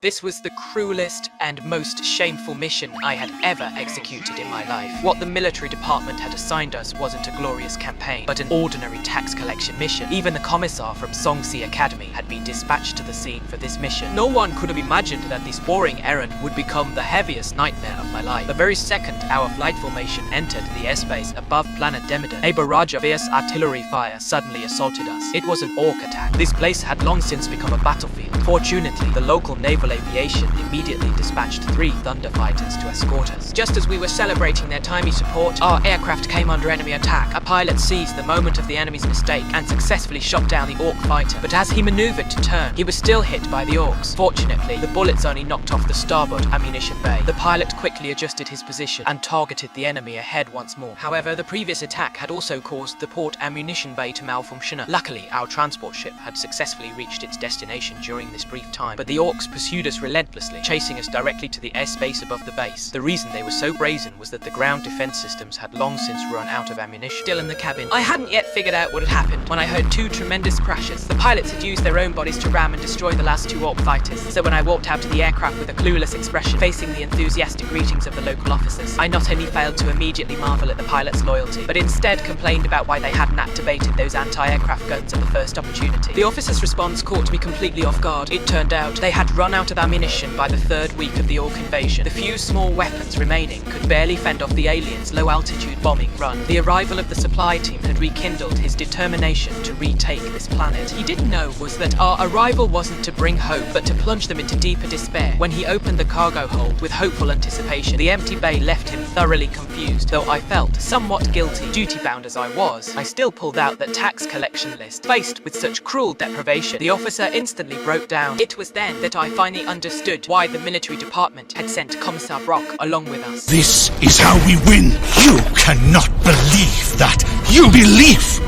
This was the cruelest and most shameful mission I had ever executed in my life. What the military department had assigned us wasn't a glorious campaign, but an ordinary tax collection mission. Even the commissar from Songsi Academy had been dispatched to the scene for this mission. No one could have imagined that this boring errand would become the heaviest nightmare of my life. The very second our flight formation entered the airspace above planet Demidon, a barrage of fierce artillery fire suddenly assaulted us. It was an orc attack. This place had long since become a battlefield. Fortunately, the local naval aviation immediately dispatched 3 Thunder fighters to escort us. Just as we were celebrating their timely support, our aircraft came under enemy attack. A pilot seized the moment of the enemy's mistake and successfully shot down the orc fighter. But as he maneuvered to turn, he was still hit by the orcs. Fortunately, the bullets only knocked off the starboard ammunition bay. The pilot quickly adjusted his position and targeted the enemy ahead once more. However, the previous attack had also caused the port ammunition bay to malfunction. Luckily, our transport ship had successfully reached its destination during this brief time, but the orcs pursued us relentlessly, chasing us directly to the airspace above the base. The reason they were so brazen was that the ground defense systems had long since run out of ammunition. Still in the cabin, I hadn't yet figured out what had happened when I heard 2 tremendous crashes. The pilots had used their own bodies to ram and destroy the last 2 orc fighters, so when I walked out to the aircraft with a clueless expression, facing the enthusiastic greetings of the local officers, I not only failed to immediately marvel at the pilots' loyalty, but instead complained about why they hadn't activated those anti-aircraft guns at the first opportunity. The officers' response caught me completely off guard. It turned out they had run out of ammunition by the 3rd week of the orc invasion. The few small weapons remaining could barely fend off the aliens' low-altitude bombing run. The arrival of the supply team had rekindled his determination to retake this planet. He didn't know was that our arrival wasn't to bring hope, but to plunge them into deeper despair. When he opened the cargo hold with hopeful anticipation, the empty bay left him thoroughly confused. Though I felt somewhat guilty, duty-bound as I was, I still pulled out the tax collection list. Faced with such cruel deprivation, the officer instantly broke down. It was then that I finally understood why the military department had sent Commissar Brock along with us. This is how we win. You cannot believe that. You believe.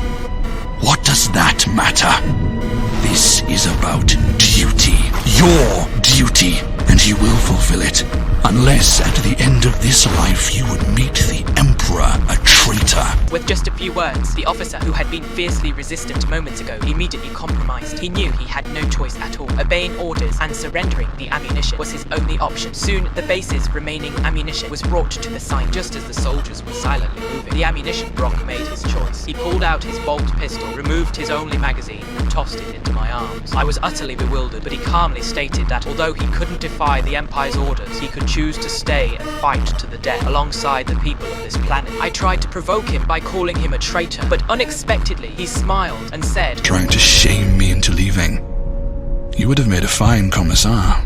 What does that matter? This is about duty. Your duty. And you will fulfill it. Unless at the end of this life you would meet the Emperor, a traitor. With just a few words, the officer who had been fiercely resistant moments ago immediately compromised. He knew he had no choice at all. Obeying orders and surrendering the ammunition was his only option. Soon, the base's remaining ammunition was brought to the site just as the soldiers were silently moving. The ammunition Brock made his choice. He pulled out his bolt pistol, removed his only magazine, and tossed it into my arms. I was utterly bewildered, but he calmly stated that although he couldn't defy the Empire's orders, he could choose to stay and fight to the death alongside the people of this planet. I tried to provoke him by calling him a traitor, but unexpectedly he smiled and said, Trying to shame me into leaving. You would have made a fine commissar.